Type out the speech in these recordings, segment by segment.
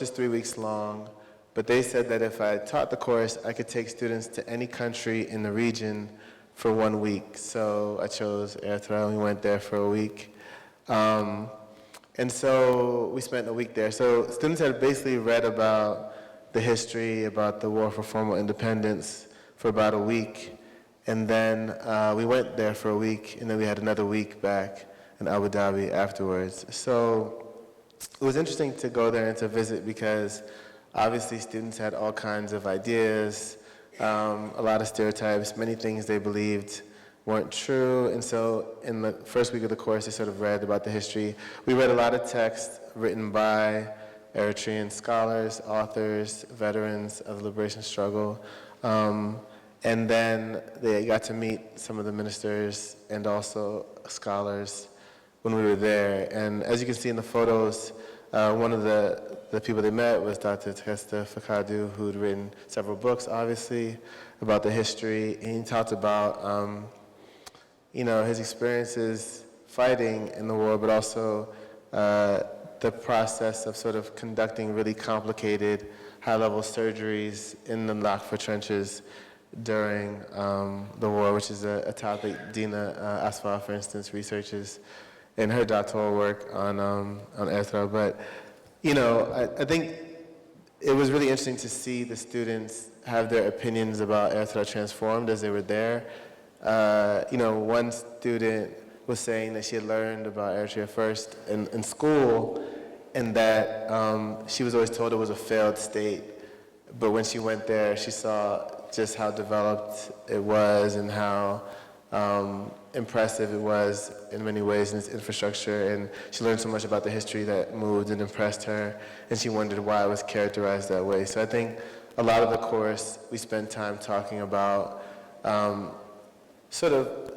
Just 3 weeks long, but they said that if I taught the course, I could take students to any country in the region for 1 week. So I chose Eritrea, and we went there for a week. And so we spent a week there. So students had basically read about the history, about the war for formal independence for about a week. And then we went there for a week, and then we had another week back in Abu Dhabi afterwards. So it was interesting to go there and to visit because obviously students had all kinds of ideas, a lot of stereotypes, many things they believed weren't true. And so in the first week of the course, they sort of read about the history. We read a lot of text written by Eritrean scholars, authors, veterans of the liberation struggle. And then they got to meet some of the ministers and also scholars when we were there. And as you can see in the photos, one of the people they met was Dr. Testa Fakadu, who'd written several books, obviously, about the history. And he talked about his experiences fighting in the war, but also the process of sort of conducting really complicated high-level surgeries in the Lakfa trenches during the war, which is a topic Dina Asfa, for instance, researches in her doctoral work on Eritrea. But, I think it was really interesting to see the students have their opinions about Eritrea transformed as they were there. One student was saying that she had learned about Eritrea first in school, and that she was always told it was a failed state. But when she went there, she saw just how developed it was and how impressive it was in many ways in its infrastructure. And she learned so much about the history that moved and impressed her, and she wondered why it was characterized that way. So I think a lot of the course, we spent time talking about sort of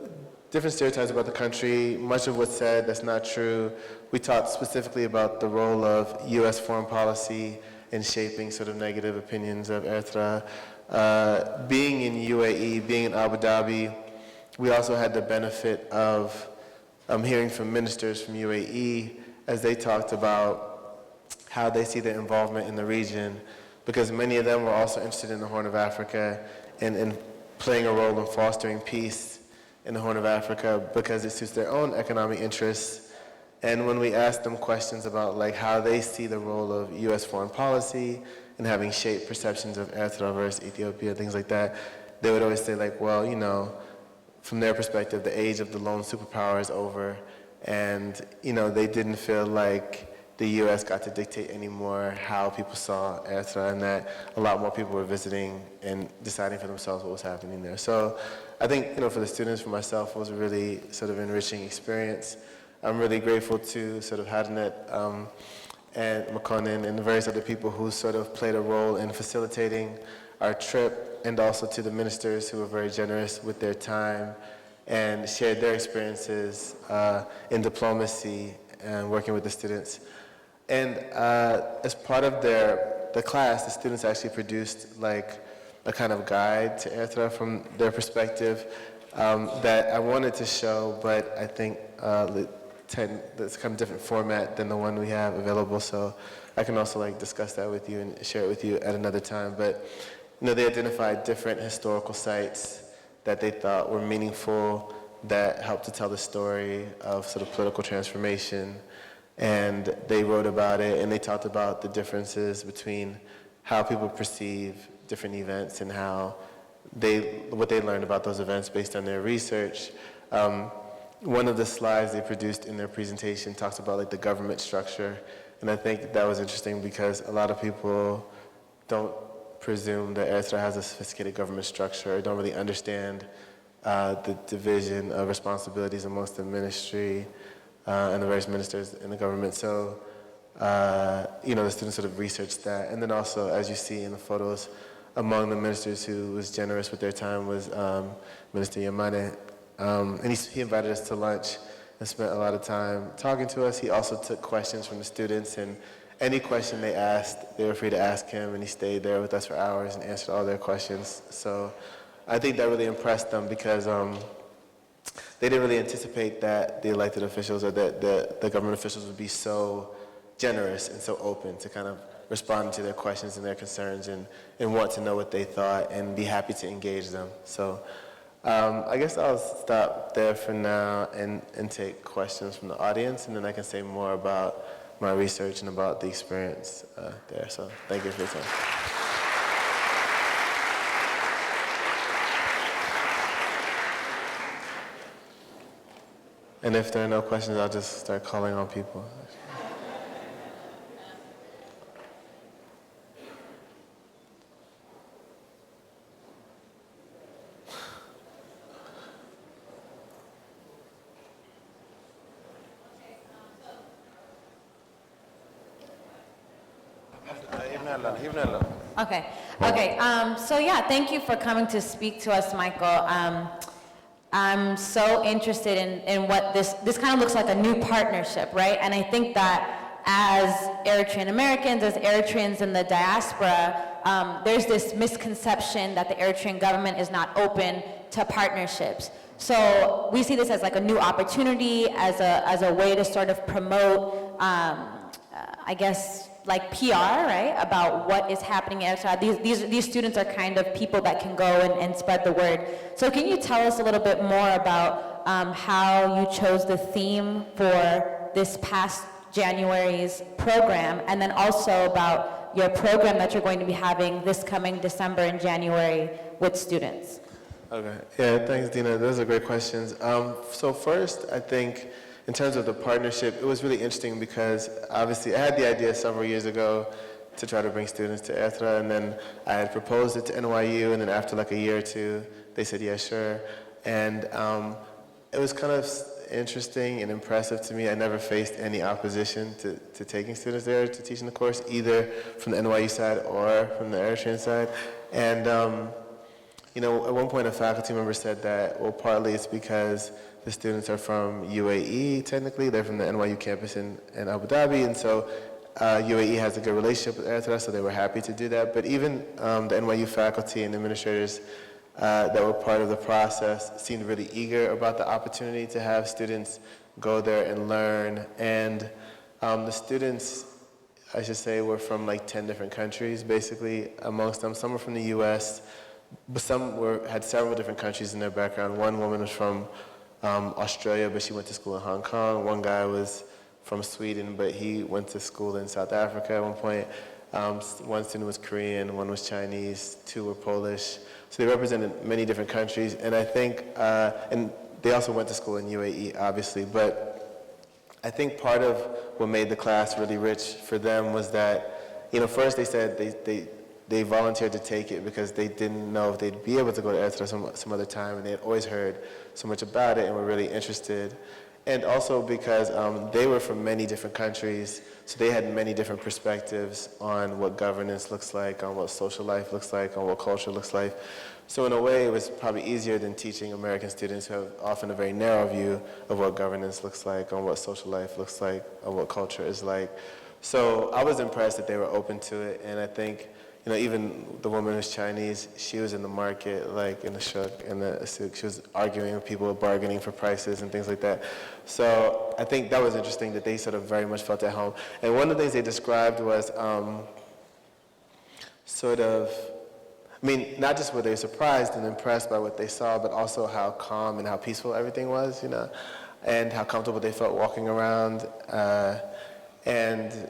different stereotypes about the country. Much of what's said that's not true. We talked specifically about the role of U.S. foreign policy in shaping sort of negative opinions of Eritrea. Being in UAE, being in Abu Dhabi, we also had the benefit of hearing from ministers from UAE as they talked about how they see their involvement in the region, because many of them were also interested in the Horn of Africa and in playing a role in fostering peace in the Horn of Africa because it suits their own economic interests. And when we asked them questions about like how they see the role of U.S. foreign policy and having shaped perceptions of Eritrea versus Ethiopia, things like that, they would always say like, well, from their perspective, the age of the lone superpower is over, and they didn't feel like the U.S. got to dictate anymore how people saw Eritrea, and that a lot more people were visiting and deciding for themselves what was happening there. So I think, for the students, for myself, it was a really sort of enriching experience. I'm really grateful to sort of Hadnet and Makonnen and the various other people who sort of played a role in facilitating our trip, and also to the ministers who were very generous with their time and shared their experiences in diplomacy and working with the students. And as part of the class, the students actually produced like a kind of guide to Eritrea from their perspective that I wanted to show, but I think that's kind of different format than the one we have available. So I can also discuss that with you and share it with you at another time. But they identified different historical sites that they thought were meaningful, that helped to tell the story of sort of political transformation. And they wrote about it, and they talked about the differences between how people perceive different events and what they learned about those events based on their research. One of the slides they produced in their presentation talks about the government structure, and I think that was interesting because a lot of people don't presume that Eritrea has a sophisticated government structure, or don't really understand the division of responsibilities amongst the ministry and the various ministers in the government. So, the students sort of researched that. And then also, as you see in the photos, among the ministers who was generous with their time was Minister Yamane. And he invited us to lunch and spent a lot of time talking to us. He also took questions from the students, and any question they asked, they were free to ask him, and he stayed there with us for hours and answered all their questions. So I think that really impressed them because they didn't really anticipate that the elected officials or that the government officials would be so generous and so open to kind of responding to their questions and their concerns and want to know what they thought and be happy to engage them. So I guess I'll stop there for now and take questions from the audience, and then I can say more about my research and about the experience there. So thank you for your time. And if there are no questions, I'll just start calling on people. Okay. So yeah, thank you for coming to speak to us, Michael. I'm so interested in what this kind of looks like a new partnership, right? And I think that as Eritrean Americans, as Eritreans in the diaspora, there's this misconception that the Eritrean government is not open to partnerships. So we see this as like a new opportunity, as a way to sort of promote, I guess, like PR, right, about what is happening in Eritrea. These students are kind of people that can go and spread the word. So can you tell us a little bit more about how you chose the theme for this past January's program, and then also about your program that you're going to be having this coming December and January with students? Okay, yeah, thanks, Dina. Those are great questions. So first, I think, in terms of the partnership, it was really interesting because obviously I had the idea several years ago to try to bring students to Eritrea, and then I had proposed it to NYU, and then after like a year or two, they said, yeah, sure. And it was kind of interesting and impressive to me. I never faced any opposition to taking students there to teaching the course, either from the NYU side or from the Eritrean side. And you know, at one point a faculty member said that, well, partly it's because the students are from UAE, technically. They're from the NYU campus in Abu Dhabi, and so UAE has a good relationship with Eritrea, so they were happy to do that. But even the NYU faculty and administrators that were part of the process seemed really eager about the opportunity to have students go there and learn. And the students, I should say, were from like 10 different countries, basically, amongst them. Some were from the US, but some had several different countries in their background. One woman was from Australia, but she went to school in Hong Kong. One guy was from Sweden, but he went to school in South Africa at one point. One student was Korean, one was Chinese, two were Polish. So they represented many different countries, and I think, and they also went to school in UAE, obviously, but I think part of what made the class really rich for them was that, you know, first they said they volunteered to take it because they didn't know if they'd be able to go to Eritrea some other time, and they had always heard so much about it and were really interested. And also because they were from many different countries, so they had many different perspectives on what governance looks like, on what social life looks like, on what culture looks like. So in a way, it was probably easier than teaching American students who have often a very narrow view of what governance looks like, on what social life looks like, on what culture is like. So I was impressed that they were open to it, and I think, you know, even the woman who's Chinese, she was in the market, like in the shuk, in the souk. She was arguing with people, bargaining for prices and things like that. So I think that was interesting that they sort of very much felt at home. And one of the things they described was sort of, I mean, not just were they surprised and impressed by what they saw, but also how calm and how peaceful everything was, you know, and how comfortable they felt walking around. And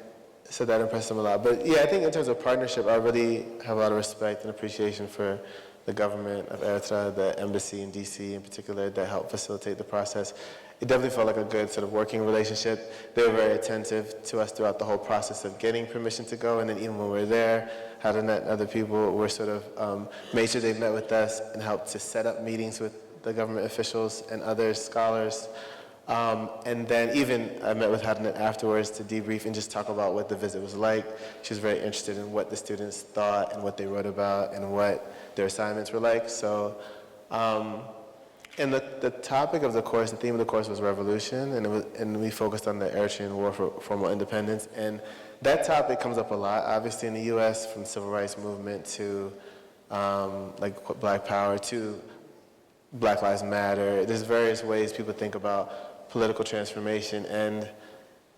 so that impressed them a lot. But yeah, I think in terms of partnership, I really have a lot of respect and appreciation for the government of Eritrea, the embassy in DC in particular, that helped facilitate the process. It definitely felt like a good sort of working relationship. They were very attentive to us throughout the whole process of getting permission to go, and then even when we were there, Hadinat and other people were sort of made sure they met with us and helped to set up meetings with the government officials and other scholars. And then even I met with Hadinat afterwards to debrief and just talk about what the visit was like. She was very interested in what the students thought and what they wrote about and what their assignments were like. So, and the topic of the course, the theme of the course was revolution, and we focused on the Eritrean War for formal independence. And that topic comes up a lot, obviously in the U.S., from the civil rights movement to like Black Power to Black Lives Matter. There's various ways people think about political transformation, and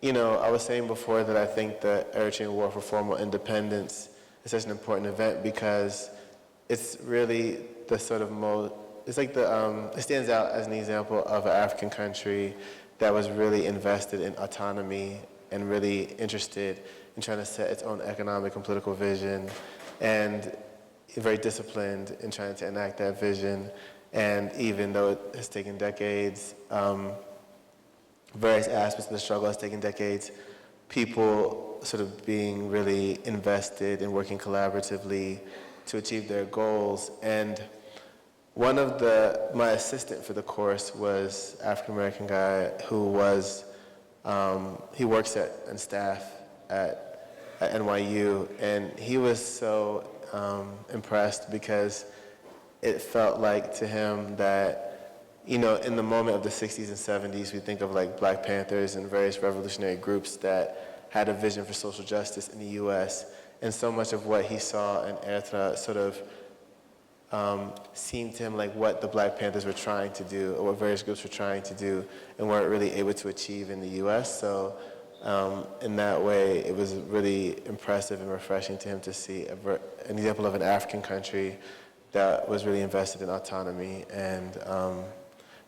I was saying before that I think the Eritrean War for Formal Independence is such an important event because it's really the sort of it's like it stands out as an example of an African country that was really invested in autonomy and really interested in trying to set its own economic and political vision, and very disciplined in trying to enact that vision. And even though it has taken decades, various aspects of the struggle has taken decades, people sort of being really invested in working collaboratively to achieve their goals. And one of my assistant for the course was African-American guy who was, he works and staff at NYU, and he was so impressed because it felt like to him that, in the moment of the 60s and 70s, we think of like Black Panthers and various revolutionary groups that had a vision for social justice in the US. And so much of what he saw in Eritrea sort of seemed to him like what the Black Panthers were trying to do, or what various groups were trying to do, and weren't really able to achieve in the US. So in that way, it was really impressive and refreshing to him to see an example of an African country that was really invested in autonomy and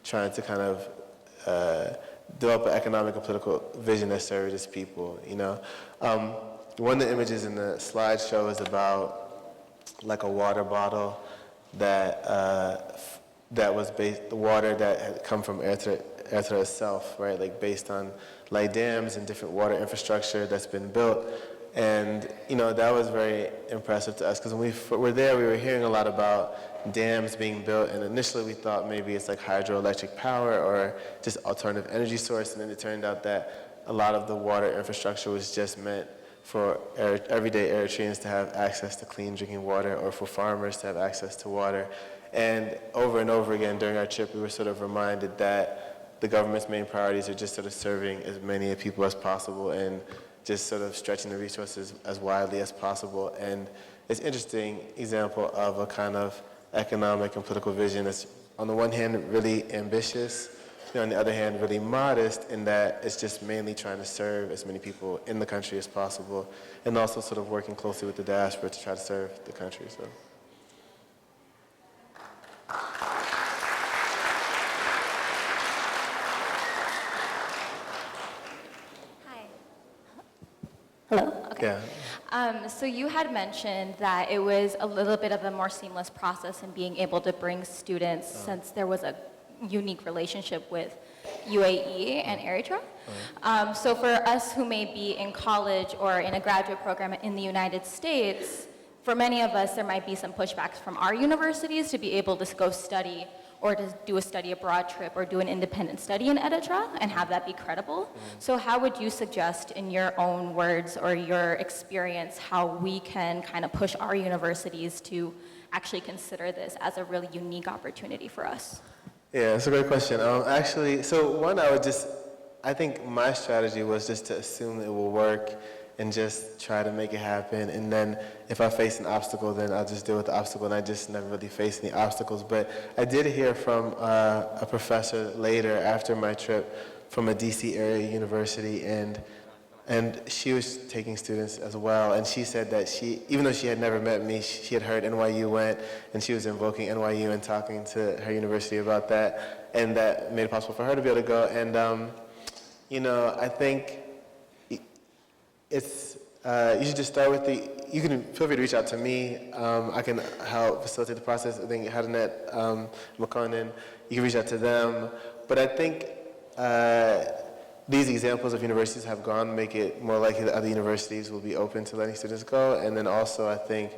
trying to kind of develop an economic and political vision that served its people. One of the images in the slideshow is about like a water bottle that was the water that had come from Eritrea itself, right? Like based on like dams and different water infrastructure that's been built. And, that was very impressive to us because when we were there, we were hearing a lot about dams being built, and initially we thought maybe it's like hydroelectric power or just alternative energy source, and then it turned out that a lot of the water infrastructure was just meant for everyday Eritreans to have access to clean drinking water, or for farmers to have access to water. And over again during our trip, we were sort of reminded that the government's main priorities are just sort of serving as many people as possible and just sort of stretching the resources as widely as possible. And it's an interesting example of a kind of economic and political vision that's, on the one hand, really ambitious, on the other hand, really modest, in that it's just mainly trying to serve as many people in the country as possible, and also sort of working closely with the diaspora to try to serve the country. So. Hello? Okay. Yeah. So you had mentioned that it was a little bit of a more seamless process in being able to bring students since there was a unique relationship with UAE and Eritrea. So for us who may be in college or in a graduate program in the United States, for many of us there might be some pushbacks from our universities to be able to go study or to do a study abroad trip or do an independent study in Eritrea and have that be credible. So how would you suggest, in your own words or your experience, how we can kind of push our universities to actually consider this as a really unique opportunity for us? Yeah, that's a great question. Actually, so one, I think my strategy was just to assume it will work and just try to make it happen. And then if I face an obstacle, then I'll just deal with the obstacle, and I just never really faced any obstacles. But I did hear from a professor later after my trip from a DC area university, and she was taking students as well. And she said that even though she had never met me, she had heard NYU went, and she was invoking NYU and talking to her university about that, and that made it possible for her to be able to go. And, I think it's, you should just start with you can feel free to reach out to me. I can help facilitate the process. I think Hadanet, McConan, you can reach out to them. But I think these examples of universities have gone make it more likely that other universities will be open to letting students go. And then also I think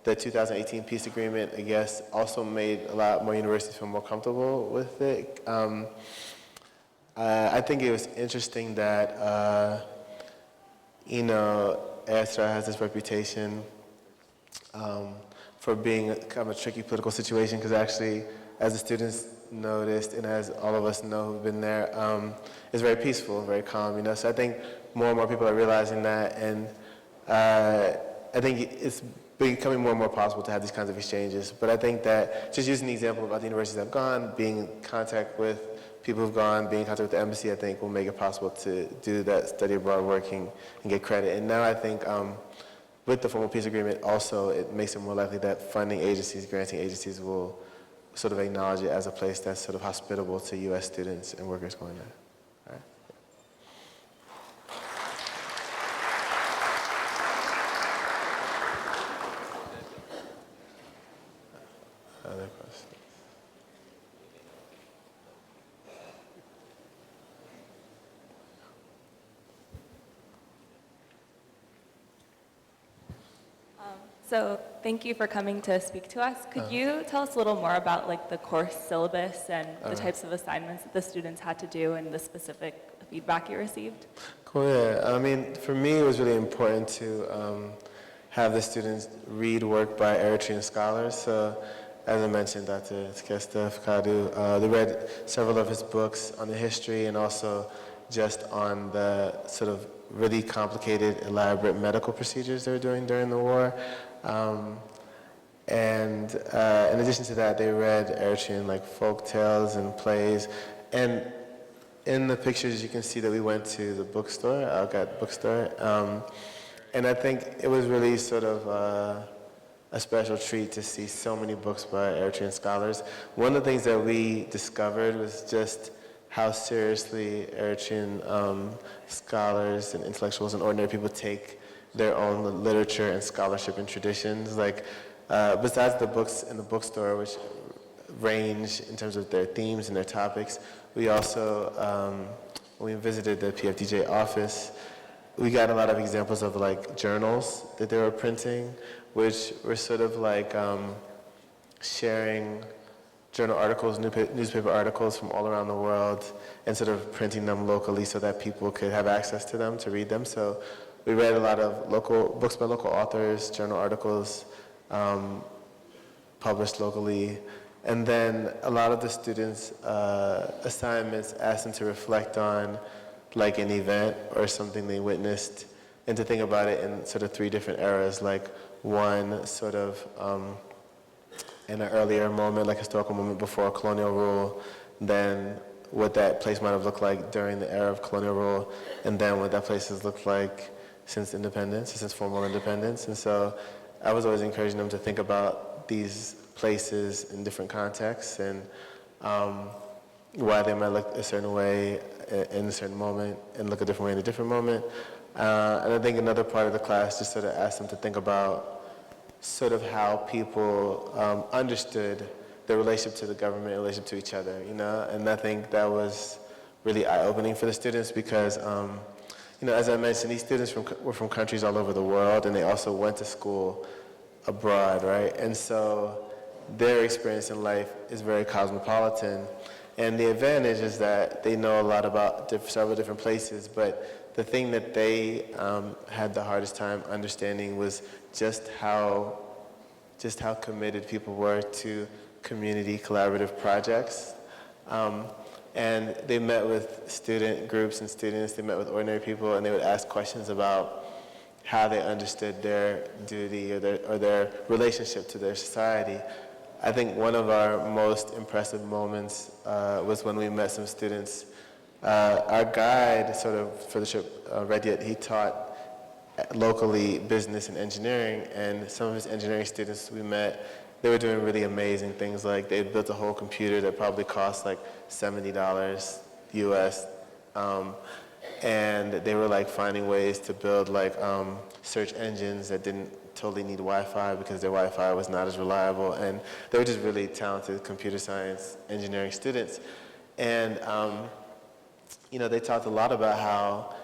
the 2018 peace agreement, I guess, also made a lot more universities feel more comfortable with it. I think it was interesting that Eritrea has this reputation for being kind of a tricky political situation, because actually, as the students noticed, and as all of us know who've been there, it's very peaceful and very calm. So I think more and more people are realizing that, and I think it's becoming more and more possible to have these kinds of exchanges. But I think that just using the example of other universities that have gone, being in contact with people who've gone, being in contact with the embassy, I think will make it possible to do that study abroad working and get credit. And now I think with the formal peace agreement also, it makes it more likely that funding agencies, granting agencies will sort of acknowledge it as a place that's sort of hospitable to U.S. students and workers going there. All right. Other questions? So thank you for coming to speak to us. Could you tell us a little more about like the course syllabus and the types of assignments that the students had to do and the specific feedback you received? Cool, yeah. I mean, for me, it was really important to have the students read work by Eritrean scholars. So, as I mentioned, Dr. Tkesta Fakadu, they read several of his books on the history and also just on the sort of really complicated, elaborate medical procedures they were doing during the war. And in addition to that, they read Eritrean like folk tales and plays. And in the pictures, you can see that we went to the bookstore, Algat bookstore. And I think it was really sort of a special treat to see so many books by Eritrean scholars. One of the things that we discovered was just how seriously Eritrean scholars and intellectuals and ordinary people take their own literature and scholarship and traditions. Like, besides the books in the bookstore, which range in terms of their themes and their topics, we also, when we visited the PFDJ office, we got a lot of examples of like journals that they were printing, which were sort of like sharing journal articles, newspaper articles from all around the world, and sort of printing them locally so that people could have access to them to read them. So we read a lot of local books by local authors, journal articles published locally, and then a lot of the students' assignments asked them to reflect on like an event or something they witnessed, and to think about it in sort of three different eras, like one sort of in an earlier moment, like historical moment before colonial rule, then what that place might have looked like during the era of colonial rule, and then what that place has looked like since independence, since formal independence. And so I was always encouraging them to think about these places in different contexts and why they might look a certain way in a certain moment and look a different way in a different moment. And I think another part of the class just sort of asked them to think about sort of how people understood the relationship to the government, the relationship to each other, you know? And I think that was really eye-opening for the students because, you know, as I mentioned, these students were from countries all over the world, and they also went to school abroad, right? And so their experience in life is very cosmopolitan. And the advantage is that they know a lot about several different places, but the thing that they had the hardest time understanding was just how committed people were to community collaborative projects. And they met with student groups and students, they met with ordinary people, and they would ask questions about how they understood their duty or their relationship to their society. I think one of our most impressive moments was when we met some students. Our guide, sort of for the trip, Redyet, he taught locally business and engineering, and some of his engineering students we met, they were doing really amazing things. Like they had built a whole computer that probably cost like $70 US, and they were like finding ways to build like search engines that didn't totally need Wi-Fi because their Wi-Fi was not as reliable, and they were just really talented computer science engineering students. And you know, they talked a lot about how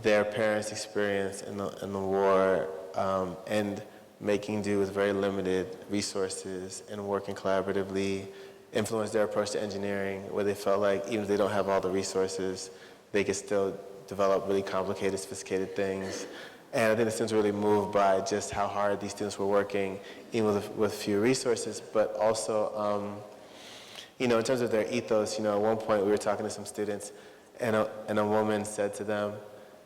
their parents' experience in the war and making do with very limited resources and working collaboratively influenced their approach to engineering, where they felt like even if they don't have all the resources, they could still develop really complicated, sophisticated things. And I think the students were really moved by just how hard these students were working, even with few resources, but also, you know, in terms of their ethos, you know, at one point we were talking to some students, and a woman said to them,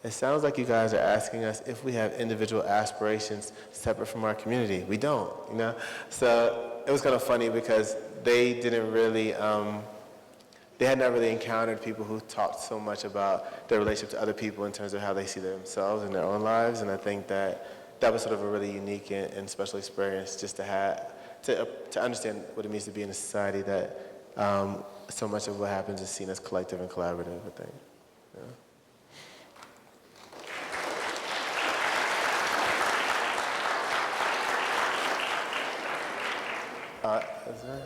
"It sounds like you guys are asking us if we have individual aspirations separate from our community. We don't, you know?" So it was kind of funny because they didn't really, they had not really encountered people who talked so much about their relationship to other people in terms of how they see themselves in their own lives. And I think that was sort of a really unique and special experience just to have, to understand what it means to be in a society that so much of what happens is seen as collective and collaborative, I think. Yeah. Is that?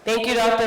Thank you, Dr.